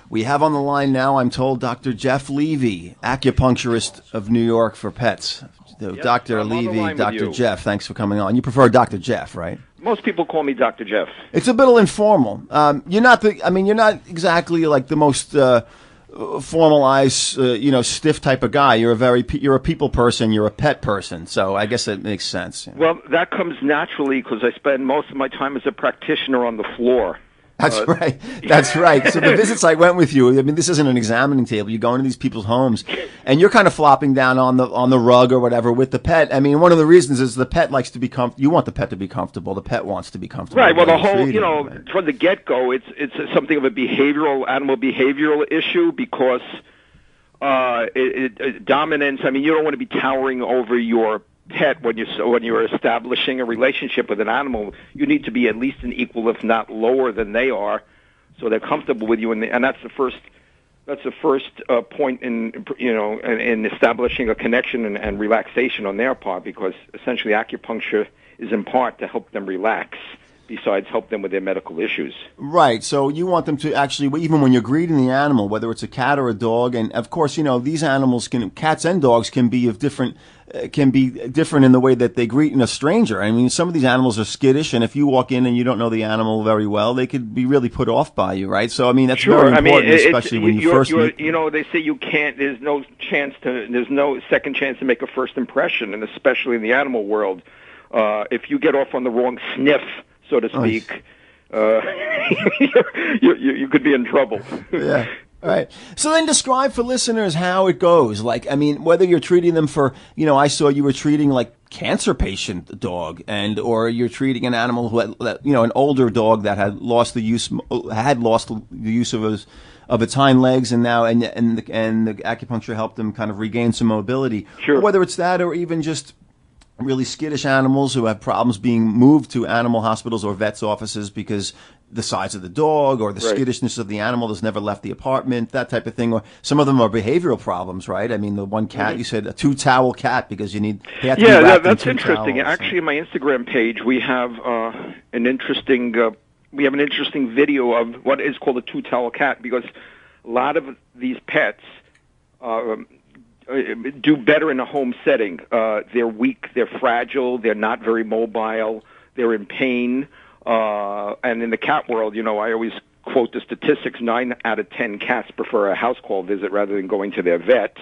We have on the line now, I'm told, Dr. Jeff Levy, acupuncturist of New York for pets. Yes, Dr. I'm on the Levy, line with Dr. you. Jeff, thanks for coming on. You prefer Dr. Jeff, right? Most people call me Dr. Jeff. It's a little informal. You're not exactly like the most formalized, stiff type of guy. You're a people person. You're a pet person. So I guess it makes sense. Well, that comes naturally because I spend most of my time as a practitioner on the floor. That's right. That's right. So the visits I went with you, I mean, this isn't an examining table. You go into these people's homes, and you're kind of flopping down on the rug or whatever with the pet. I mean, one of the reasons is the pet likes to be comfortable. You want the pet to be comfortable. The pet wants to be comfortable. Right. Well, the whole, right? from the get-go, it's something of a animal behavioral issue because dominance. I mean, you don't want to be towering over your pet when you're establishing a relationship with an animal. You need to be at least an equal, if not lower than they are, so they're comfortable with you. And that's the first point in establishing a connection and relaxation on their part, because essentially acupuncture is in part to help them relax, besides help them with their medical issues. Right. So you want them to actually, even when you're greeting the animal, whether it's a cat or a dog, and of course, these animals cats and dogs can be different in the way that they greet a stranger. I mean, some of these animals are skittish, and if you walk in and you don't know the animal very well, they could be really put off by you, right? So, I mean, that's sure. very important, especially when you first meet. They say you can't, there's no second chance to make a first impression, and especially in the animal world. If you get off on the wrong sniff, so to speak, you could be in trouble. Yeah. All right. So then describe for listeners how it goes. Like, I mean, whether you're treating them for, I saw you were treating like cancer patient dog, or you're treating an animal who had, an older dog that had lost the use of its hind legs, and now and the acupuncture helped them kind of regain some mobility. Sure. Or whether it's that, or even just really skittish animals who have problems being moved to animal hospitals or vets' offices because the size of the dog or the skittishness of the animal has never left the apartment, that type of thing. Or some of them are behavioral problems, right? I mean, the one cat, you said a 2-towel cat because they have to be wrapped in 2 interesting. towels. Actually, on my Instagram page, we have an interesting video of what is called a 2-towel cat, because a lot of these pets do better in a home setting. They're weak, they're fragile, they're not very mobile, they're in pain. And in the cat world, I always quote the statistics: 9 out of 10 cats prefer a house call visit rather than going to their vet.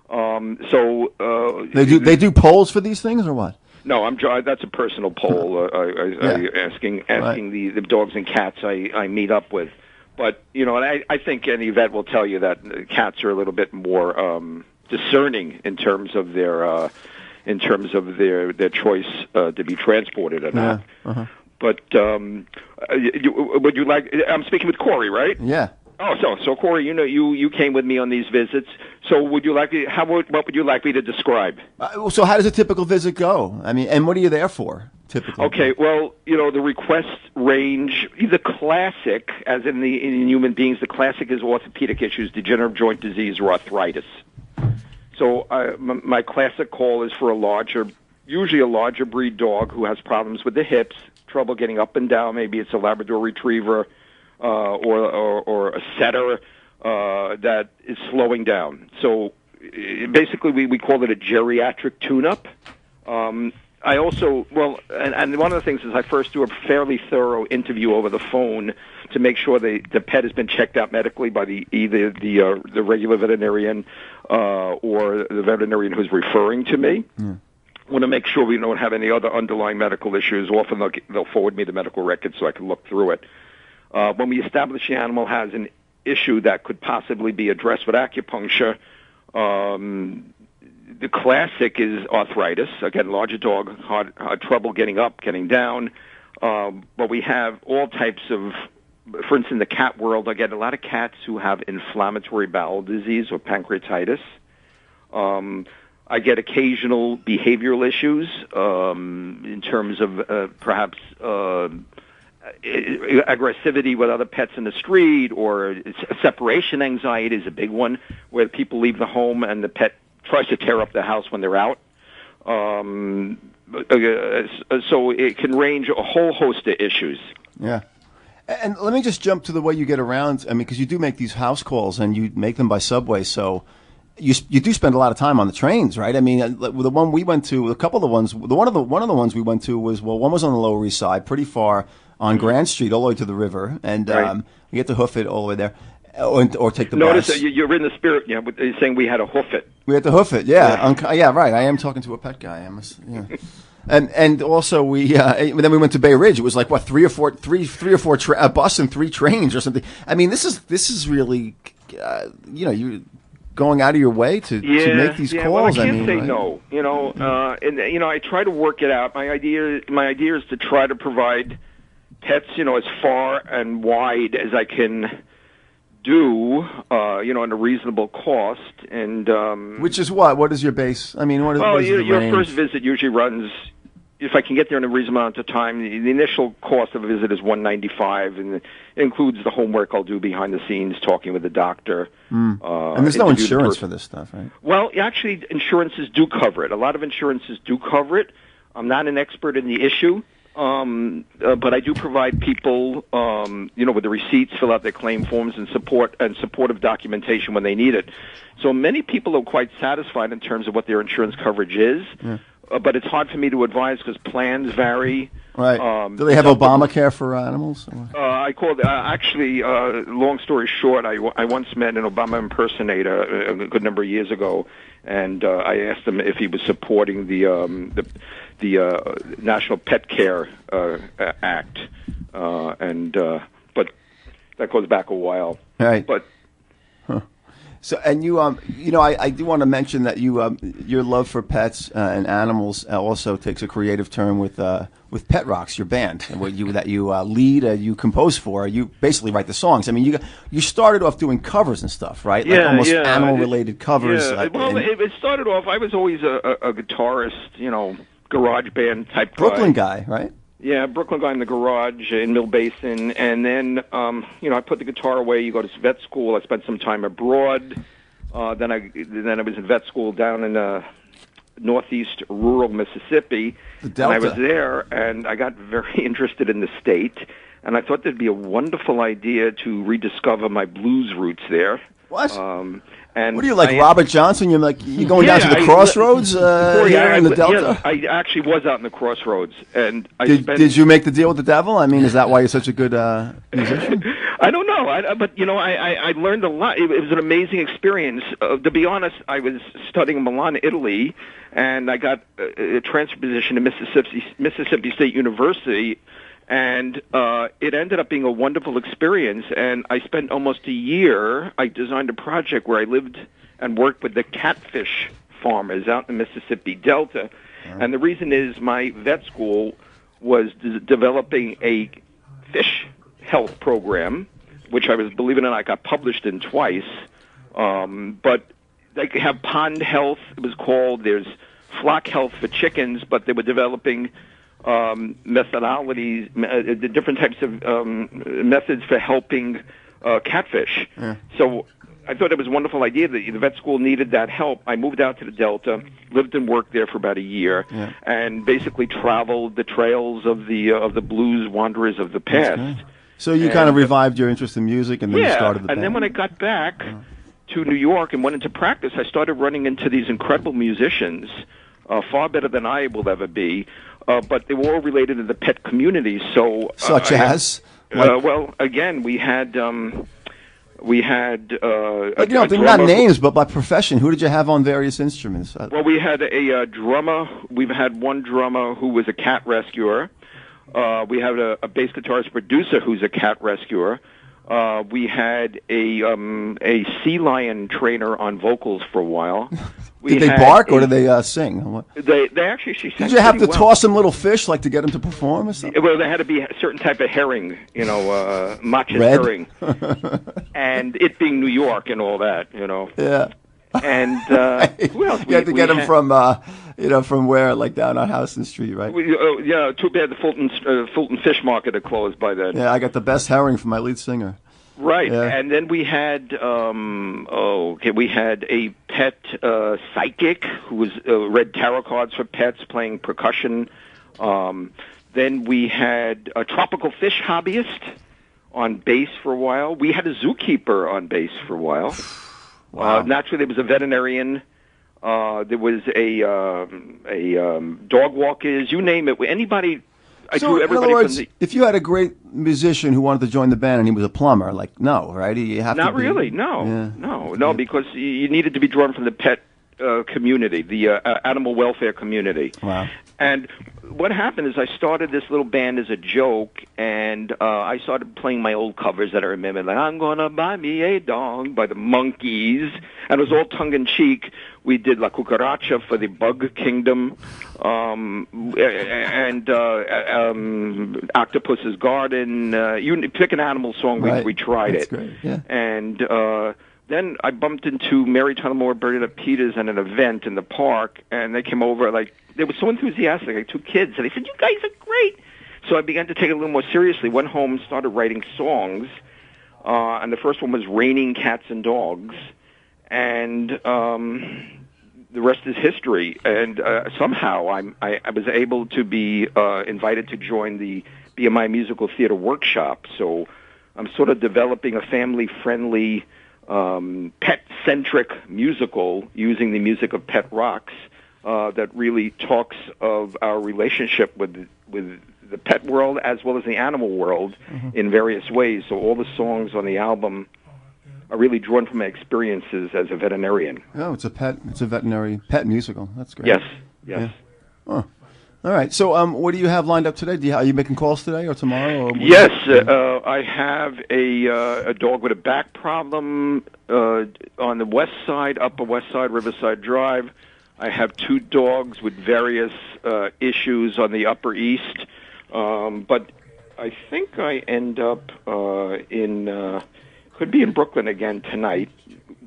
They do polls for these things, or what? No, that's a personal poll. Asking the dogs and cats I meet up with. But and I think any vet will tell you that cats are a little bit more discerning in terms of their choice to be transported or not. Yeah. Uh-huh. But would you like? I'm speaking with Corey, right? Yeah. Oh, so Corey, you came with me on these visits. So would you like me? What would you like me to describe? So how does a typical visit go? I mean, and what are you there for typically? Okay, well, the requests range. The classic, as in human beings, the classic is orthopedic issues, degenerative joint disease, or arthritis. So my classic call is for usually a larger breed dog who has problems with the hips, trouble getting up and down. Maybe it's a Labrador Retriever or a setter that is slowing down. So basically we call it a geriatric tune-up. I also, and one of the things is I first do a fairly thorough interview over the phone to make sure the pet has been checked out medically by either the regular veterinarian or the veterinarian who's referring to me. Mm. I want to make sure we don't have any other underlying medical issues. Often they'll forward me the medical records so I can look through it. When we establish the animal has an issue that could possibly be addressed with acupuncture, the classic is arthritis. Again, larger dog, hard trouble getting up, getting down. But we have all types of, for instance, in the cat world, I get a lot of cats who have inflammatory bowel disease or pancreatitis. I get occasional behavioral issues in terms of perhaps aggressivity with other pets in the street, or separation anxiety is a big one, where people leave the home and the pet tries to tear up the house when they're out. So it can range a whole host of issues. Yeah. And let me just jump to the way you get around. I mean, because you do make these house calls and you make them by subway, so you do spend a lot of time on the trains, right? I mean, the one we went to, a couple of the ones, one of the ones we went to was, well, one was on the Lower East Side, pretty far on Grand Street, all the way to the river, and you get to hoof it all the way there, or take the bus. Notice that you're in the spirit. Yeah, you're saying we had to hoof it. We had to hoof it, yeah. Yeah, right. I am talking to a pet guy. Yeah. And also then we went to Bay Ridge. It was like what, three or four a bus and 3 trains or something. I mean, this is really, you going out of your way to make these calls. Well, I can't say right? no. And I try to work it out. My idea is to try to provide pets, as far and wide as I can do, at a reasonable cost. And which is what? What is your base? I mean, what is your range? first visit usually runs. If I can get there in a reasonable amount of time, the initial cost of a visit is $195, and it includes the homework I'll do behind the scenes, talking with the doctor. And there's no insurance for this stuff, right? Well, actually, insurances do cover it. A lot of insurances do cover it. I'm not an expert in the issue, but I do provide people, with the receipts, fill out their claim forms, and supportive documentation when they need it. So many people are quite satisfied in terms of what their insurance coverage is. Yeah. But it's hard for me to advise because plans vary. Right. Do they have Obamacare for animals? I called. Long story short, I once met an Obama impersonator a good number of years ago, and I asked him if he was supporting the National Pet Care Act, but that goes back a while. Right. But. So, and I do want to mention that your love for pets and animals also takes a creative turn with Pet Rocks, your band, that you lead, you compose for. You basically write the songs. I mean, you started off doing covers and stuff, right? Yeah, like almost animal-related covers. Yeah. It started off. I was always a guitarist, garage band type Brooklyn guy, right? Yeah, Brooklyn guy in the garage in Mill Basin, and then I put the guitar away. You go to vet school. I spent some time abroad. Then I was in vet school down in northeast rural Mississippi. The Delta. And I was there, and I got very interested in the state, and I thought there'd be a wonderful idea to rediscover my blues roots there. What? And what are you, like Robert Johnson? You're going down to the crossroads here in the Delta? Yeah, I actually was out in the crossroads. And did you make the deal with the devil? I mean, is that why you're such a good musician? I don't know. I learned a lot. It was an amazing experience. To be honest, I was studying in Milan, Italy, and I got a transfer position at Mississippi State University. And it ended up being a wonderful experience, and I spent almost a year. I designed a project where I lived and worked with the catfish farmers out in the Mississippi Delta. Right. And the reason is my vet school was developing a fish health program, which I was, believe it or not, got published in twice. But they have pond health, it was called. There's flock health for chickens, but they were developing methodologies, the different types of methods for helping catfish. Yeah. So I thought it was a wonderful idea that the vet school needed that help. I moved out to the Delta, lived and worked there for about a year, and basically traveled the trails of the blues wanderers of the past. So you kind of revived your interest in music, and then you started the band. And then when I got back to New York and went into practice, I started running into these incredible musicians, far better than I will ever be. But they were all related to the pet community. So, such as, well, again, we had. They're not names, but by profession. Who did you have on various instruments? Well, we had a drummer. We've had one drummer who was a cat rescuer. We had a bass guitarist producer who's a cat rescuer. We had a sea lion trainer on vocals for a while. Did they bark or did they sing? They actually she sang. Did you have to toss them little fish like to get them to perform or something? Well, there had to be a certain type of herring, matcha herring, and it being New York and all that, Yeah. And who else? You had to get them from from where, like down on Houston Street, right? Too bad the Fulton Fish Market had closed by then. Yeah, I got the best herring from my lead singer. Right, and then we had we had a pet psychic who was read tarot cards for pets, playing percussion. Then we had a tropical fish hobbyist on base for a while. We had a zookeeper on base for a while. Wow. Naturally, there was a veterinarian. There was a dog walkers. You name it. Anybody. I So, drew in everybody other words, from the. if you had a great musician who wanted to join the band and he was a plumber, like, no, right? You have Not to be, really. No, because you needed to be drawn from the pet community, the animal welfare community. Wow. And what happened is I started this little band as a joke, and I started playing my old covers that I remember, like "I'm Gonna Buy Me a Dog" by the Monkees, and it was all tongue-in-cheek. We did La Cucaracha for the Bug Kingdom, and Octopus's Garden. You pick an animal song, Right. we tried That's it. great. Yeah. And then I bumped into Mary Tyler Moore, Bernadette Peters at an event in the park, and they came over, like, they were so enthusiastic, like 2 kids, and they said, "You guys are great." So I began to take it a little more seriously, went home, started writing songs, and the first one was Raining Cats and Dogs, and the rest is history. And somehow I was able to be invited to join the BMI Musical Theater Workshop, so I'm sort of developing a family-friendly, pet-centric musical using the music of Pet Rocks that really talks of our relationship with the pet world as well as the animal world in various ways. So all the songs on the album are really drawn from my experiences as a veterinarian. Oh, it's a veterinary pet musical. That's great. Yes. Yeah. Oh. All right. So, what do you have lined up today? Are you making calls today or tomorrow? Or yes, I have a dog with a back problem on the west side, Upper West Side, Riverside Drive. I have 2 dogs with various issues on the Upper East, but I think I end up could be in Brooklyn again tonight.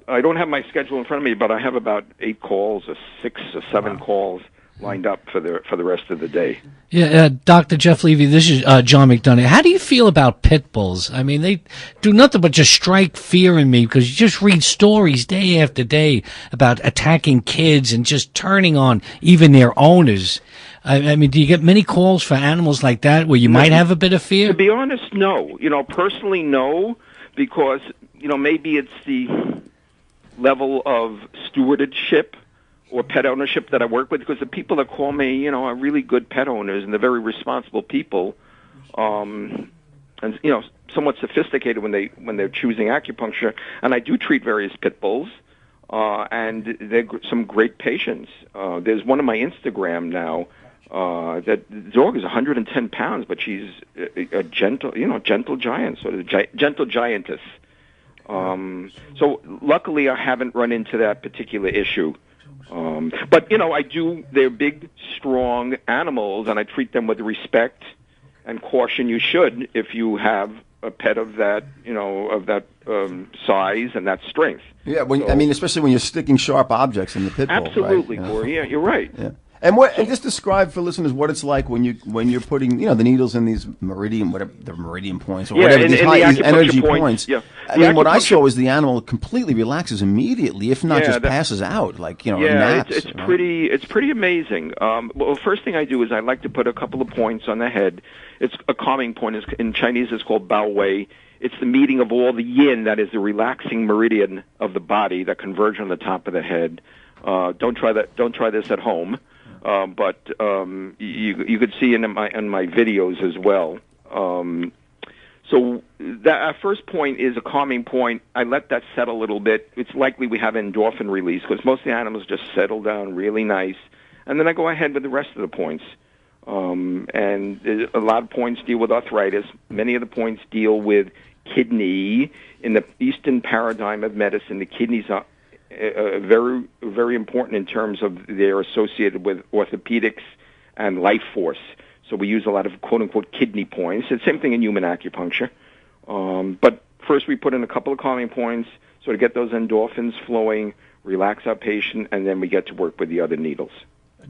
I don't have my schedule in front of me, but I have about 8 calls or 6 or 7 calls lined up for the rest of the day. Yeah, Dr. Jeff Levy, this is John McDonough. How do you feel about pit bulls? I mean, they do nothing but just strike fear in me because you just read stories day after day about attacking kids and just turning on even their owners. I mean, do you get many calls for animals like that where you might have a bit of fear? To be honest, no. Personally, no, because, maybe it's the level of stewardship or pet ownership that I work with, because the people that call me, are really good pet owners, and they're very responsible people, and somewhat sophisticated when they're choosing acupuncture. And I do treat various pit bulls, and they're some great patients. There's one on my Instagram now. That dog is 110 pounds, but she's a gentle giant, sort of gentle giantess. So luckily, I haven't run into that particular issue. But they're big, strong animals, and I treat them with respect and caution you should if you have a pet of that, size and that strength. Yeah, especially when you're sticking sharp objects in the pit bull. Absolutely, right? Corey. Yeah, you're right. Yeah. And just describe for listeners what it's like when you're putting the needles in these meridian points or whatever these energy points. Yeah. I mean, what I saw was the animal completely relaxes immediately, if not just passes out, naps. It's pretty amazing. Well, first thing I do is I like to put a couple of points on the head. It's a calming point. In Chinese, it's called Bao Wei. It's the meeting of all the yin, that is the relaxing meridian of the body that converge on the top of the head. Don't try this at home. But you could see in my videos as well. So that our first point is a calming point. I let that settle a little bit. It's likely we have endorphin release because most of the animals just settle down really nice, and then I go ahead with the rest of the points. And a lot of points deal with arthritis. Many of the points deal with kidney. In the Eastern paradigm of medicine, the kidneys are very, very important in terms of they're associated with orthopedics and life force. So we use a lot of quote-unquote kidney points. It's the same thing in human acupuncture. But first we put in a couple of calming points so to get those endorphins flowing, relax our patient, and then we get to work with the other needles.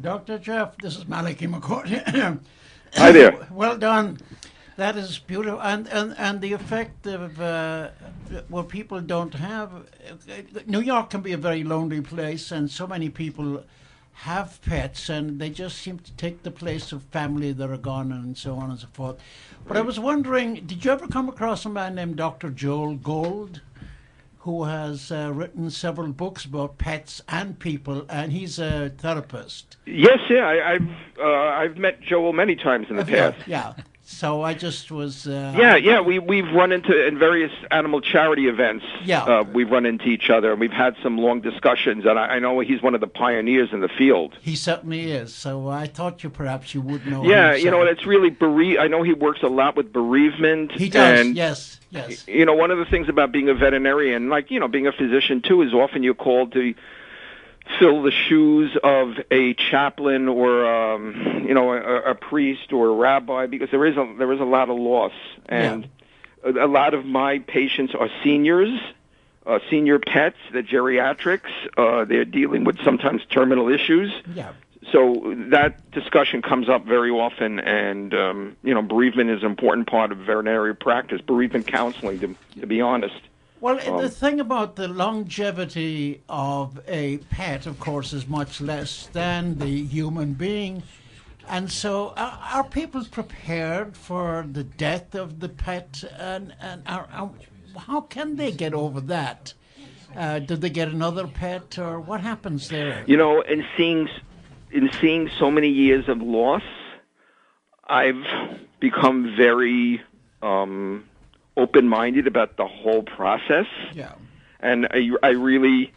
Dr. Jeff, this is Maliki McCourt. Hi there. Well done. That is beautiful. And the effect of what people don't have. New York can be a very lonely place, and so many people have pets, and they just seem to take the place of family that are gone, and so on and so forth. But I was wondering, did you ever come across a man named Dr. Joel Gold, who has written several books about pets and people, and he's a therapist? Yes, yeah, I've met Joel many times in the past. Yeah. So I just was... we've run into in various animal charity events. Yeah. We've run into each other, and we've had some long discussions, and I know he's one of the pioneers in the field. He certainly is, so I thought perhaps you would know Yeah, him, you know, it's really I know he works a lot with bereavement. He does, and, yes. You know, one of the things about being a veterinarian, like, you know, being a physician, too, is often you're called to fill the shoes of a chaplain or a priest or a rabbi, because there is a lot of loss, and a lot of my patients are seniors, senior pets, they're geriatrics, they're dealing with sometimes terminal issues. Yeah. So that discussion comes up very often, and bereavement is an important part of veterinary practice, bereavement counseling, to be honest. Well, the thing about the longevity of a pet, of course, is much less than the human being. And so are people prepared for the death of the pet? And how can they get over that? Do they get another pet, or what happens there? You know, in seeing so many years of loss, I've become very... open-minded about the whole process. Yeah. And I really,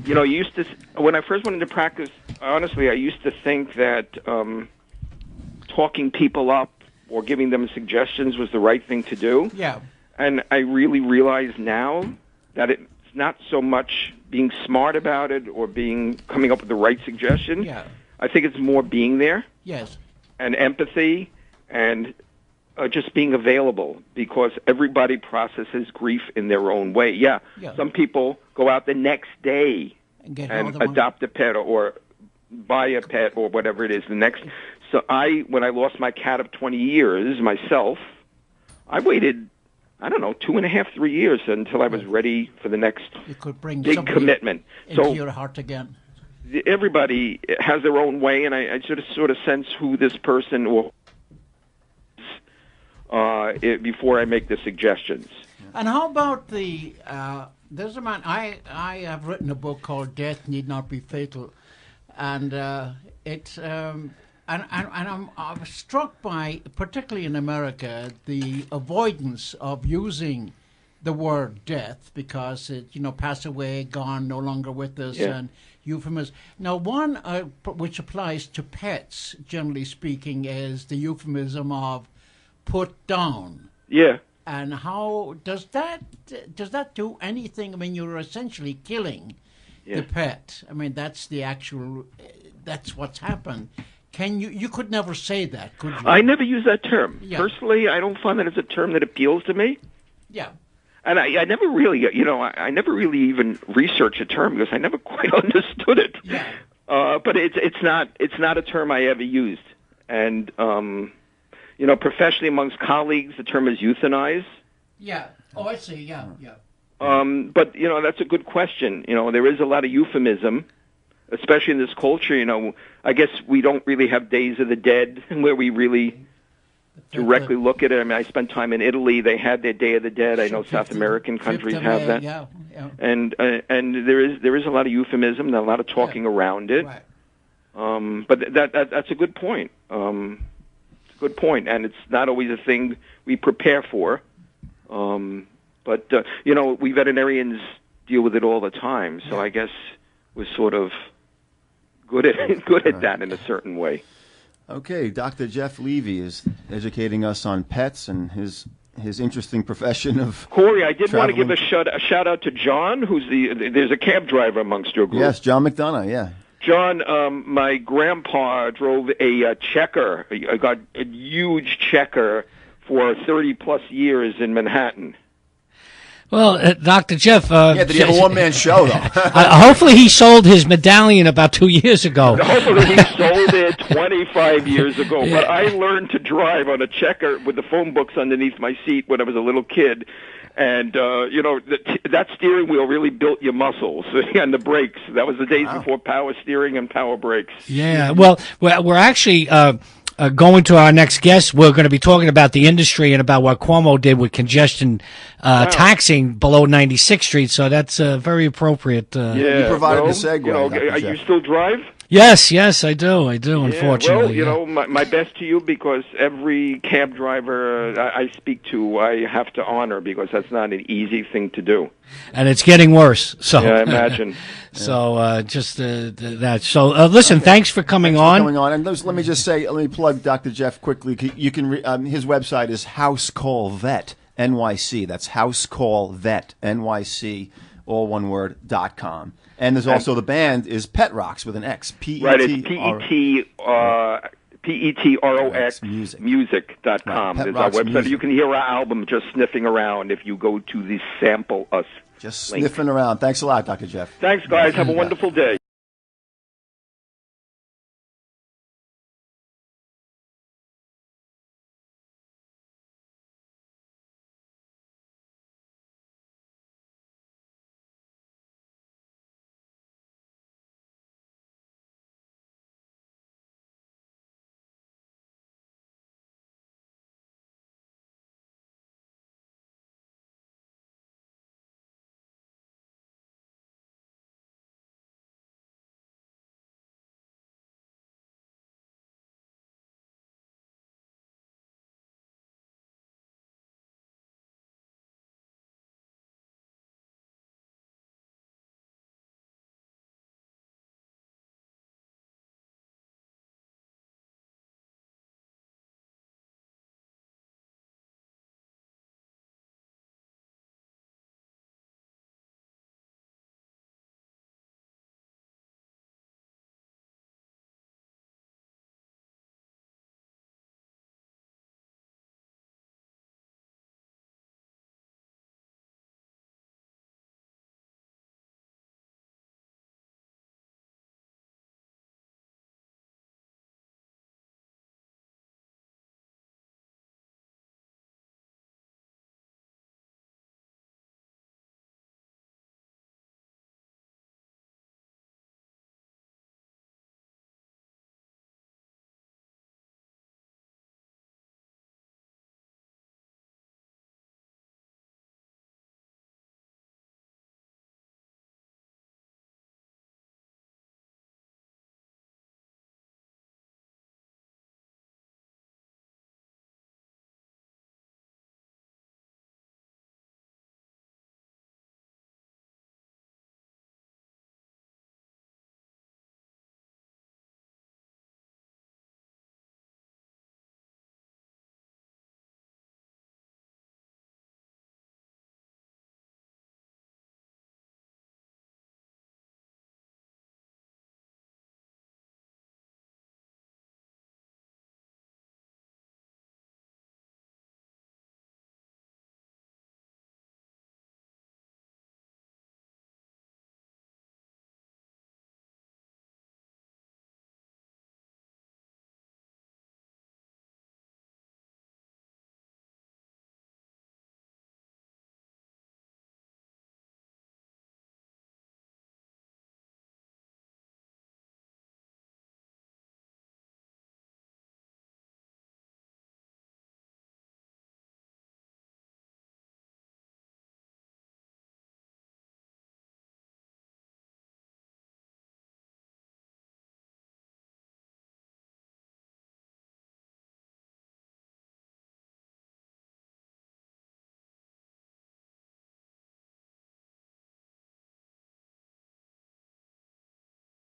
when I first went into practice, honestly, I used to think that talking people up or giving them suggestions was the right thing to do. Yeah. And I really realize now that it's not so much being smart about it or coming up with the right suggestion. Yeah. I think it's more being there. Yes. And empathy and just being available, because everybody processes grief in their own way. Yeah. Some people go out the next day and adopt a pet or buy a pet or whatever it is the next. So when I lost my cat of 20 years myself, I waited, 2.5, 3 years until I was ready for the next big commitment. Into your heart again. Everybody has their own way, and I sort of sense who this person or before I make the suggestions. And how about there's a man, I have written a book called Death Need Not Be Fatal, and I'm struck by, particularly in America, the avoidance of using the word death, because it, pass away, gone, no longer with us, and euphemism. Now, one which applies to pets, generally speaking, is the euphemism of put down. Yeah. And how does that do anything? I mean, you're essentially killing the pet. I mean, that's what's happened. You could never say that, could you? I never use that term. Yeah. Personally, I don't find that it's a term that appeals to me. Yeah. And I never really, I never really even researched a term because I never quite understood it. Yeah. But it's not a term I ever used. And professionally amongst colleagues, the term is euthanize. Yeah. Oh, I see. Yeah. But that's a good question. There is a lot of euphemism, especially in this culture. I guess we don't really have Days of the Dead where we really directly look at it. I mean, I spent time in Italy. They had their Day of the Dead. I know South American countries have that. Yeah. And there is a lot of euphemism and a lot of talking around it. Right. But that's a good point. Good point, and it's not always a thing we prepare for. But we veterinarians deal with it all the time, so I guess we're sort of good at that in a certain way. Okay, Dr. Jeff Levy is educating us on pets and his interesting profession of Corey, I did traveling. want to give a shout out to John, there's a cab driver amongst your group. Yes, John McDonough, yeah. John, my grandpa drove a checker. I got a huge checker for 30-plus years in Manhattan. Well, Dr. Jeff... did he have a one-man show, though? Hopefully he sold his medallion about 2 years ago. Hopefully he sold it 25 years ago. Yeah. But I learned to drive on a checker with the phone books underneath my seat when I was a little kid. And, that steering wheel really built your muscles and the brakes. That was the days before power steering and power brakes. Yeah, well, we're actually going to our next guest. We're going to be talking about the industry and about what Cuomo did with congestion taxing below 96th Street. So that's very appropriate. You provided the segue. You still drive? Yes, I do. Unfortunately. Well, my best to you, because every cab driver I speak to, I have to honor, because that's not an easy thing to do. And it's getting worse. So yeah, I imagine. So just that. So listen, thanks for coming on. And let me just say, let me plug Dr. Jeff quickly. You can his website is House Call Vet NYC. That's House Call Vet NYC, all one word .com. And there's also the band is Pet Rocks with an X. Right, it's PETROX music.com. Right, There's our website. Music. You can hear our album just sniffing around if you go to the Sample Us Just link. Sniffing around. Thanks a lot, Dr. Jeff. Thanks, guys. Have a wonderful day.